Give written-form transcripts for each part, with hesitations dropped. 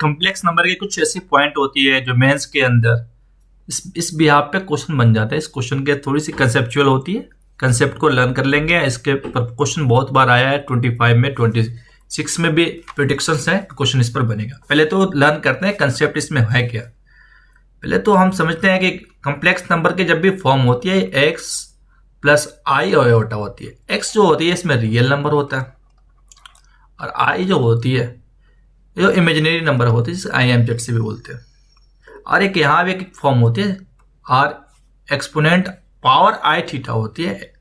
Complex number के कुछ ऐसी पॉइंट होती है जो मेंस के अंदर इस बिहाफ पे क्वेश्चन बन जाता है। इस क्वेश्चन के थोड़ी सी कंसेप्चुअल होती है, कंसेप्ट को लर्न कर लेंगे। इसके पर क्वेश्चन बहुत बार आया है, 25 में 26 में भी प्रेडिक्शंस है, क्वेश्चन इस पर बनेगा। पहले तो लर्न करते हैं कंसेप्ट इसमें है क्या। पहले तो हम समझते हैं कि कॉम्प्लेक्स नंबर के जब भी फॉर्म होती है एक्स प्लस आई आयोटा होती है। एक्स जो होती है इसमें रियल नंबर होता है और आई जो होती है जो इमेजिनरी नंबर होती है, जिसे आई एम जेड से भी बोलते हैं। और एक यहाँ भी एक फॉर्म होती है r exponent power i theta होती है,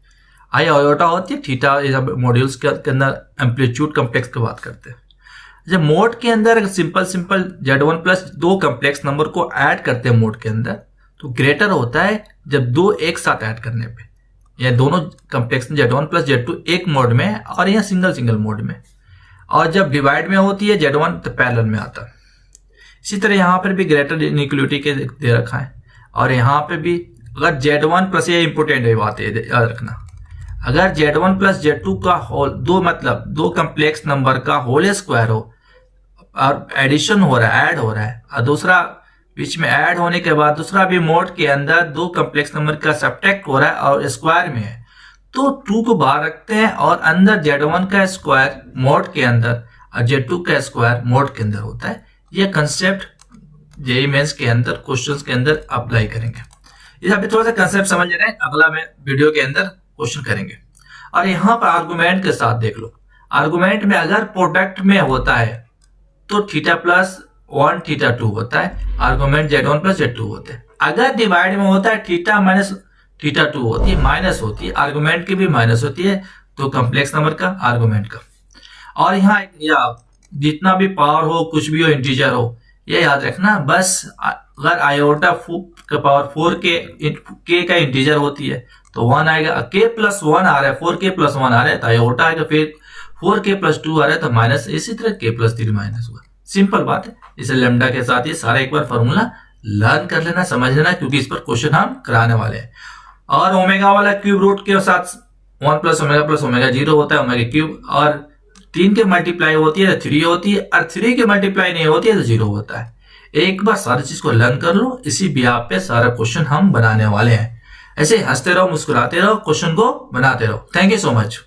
आई आयोटा होती है, थीटा मॉड्यूल्स के अंदर एम्पलीट्यूड कॉम्प्लेक्स की बात करते हैं। जब मोड के अंदर सिंपल z1 प्लस दो कॉम्प्लेक्स नंबर को ऐड करते हैं मोड के अंदर, तो ग्रेटर होता है जब दो एक साथ ऐड करने पे, या दोनों कॉम्प्लेक्स z1 प्लस z2 एक मोड में है और यह सिंगल मोड में। और जब डिवाइड में होती है z1 तो पैरेलल में आता है। इसी तरह यहाँ पर भी ग्रेटर इनइक्वलिटी के दे रखा है। और यहाँ पे भी अगर z1 प्लस, ये इंपोर्टेंट है बात याद रखना, अगर z1 प्लस z2 का होल दो कॉम्प्लेक्स नंबर का होल स्क्वायर हो और एडिशन हो रहा है, ऐड हो रहा है, और दूसरा बीच में ऐड होने के बाद दूसरा भी मोड के अंदर दो कॉम्प्लेक्स नंबर का सब्ट्रैक्ट हो रहा है और स्क्वायर में है, तो 2 को बाहर रखते हैं और अंदर z1 का स्क्वायर मोड के अंदर और z2 का स्क्वायर मोड के अंदर होता है। यह कंसेप्ट जेईई मेंस के अंदर क्वेश्चंस के अंदर अप्लाई करेंगे। इस अभी थोड़ा सा कंसेप्ट समझ रहे हैं, अगला में वीडियो के अंदर क्वेश्चन करेंगे। और यहाँ पर आर्गुमेंट के साथ देख लो, आर्गुमेंट में अगर प्रोडक्ट में होता है तो थीटा प्लस 1 थीटा 2 होता है, आर्गुमेंट z1 प्लस z2 होते हैं। अगर डिवाइड में होता है थीटा माइनस थीटा 2 होती है, माइनस होती है, आर्गुमेंट की भी माइनस होती है, तो कॉम्प्लेक्स नंबर का आर्गुमेंट का। और यहाँ जितना भी पावर हो, कुछ भी हो, इंटीजर हो, ये याद रखना बस। अगर आयोटा का पावर 4 के का इंटीजर होती है तो 1 आएगा, k प्लस 1 आ रहा है, 4k प्लस 1 आ रहा है तो आयोटा आएगा, फिर 4k प्लस 2 आ रहा है तो माइनस, इसी तरह k प्लस 3 माइनस हुआ। सिंपल बात है। इसे लेमडा के साथ ये सारा एक बार फॉर्मूला लर्न कर लेना, समझ लेना, क्योंकि इस पर क्वेश्चन हम कराने वाले हैं। और ओमेगा वाला क्यूब रूट के साथ 1 प्लस ओमेगा 0 होता है, ओमेगा क्यूब, और 3 के मल्टीप्लाई होती है तो 3 होती है, और 3 के मल्टीप्लाई नहीं होती है तो 0 होता है। एक बार सारी चीज को लर्न कर लो, इसी बिहाफ पे सारा क्वेश्चन हम बनाने वाले हैं। ऐसे हंसते रहो, मुस्कुराते रहो, क्वेश्चन को बनाते रहो। Thank you so much.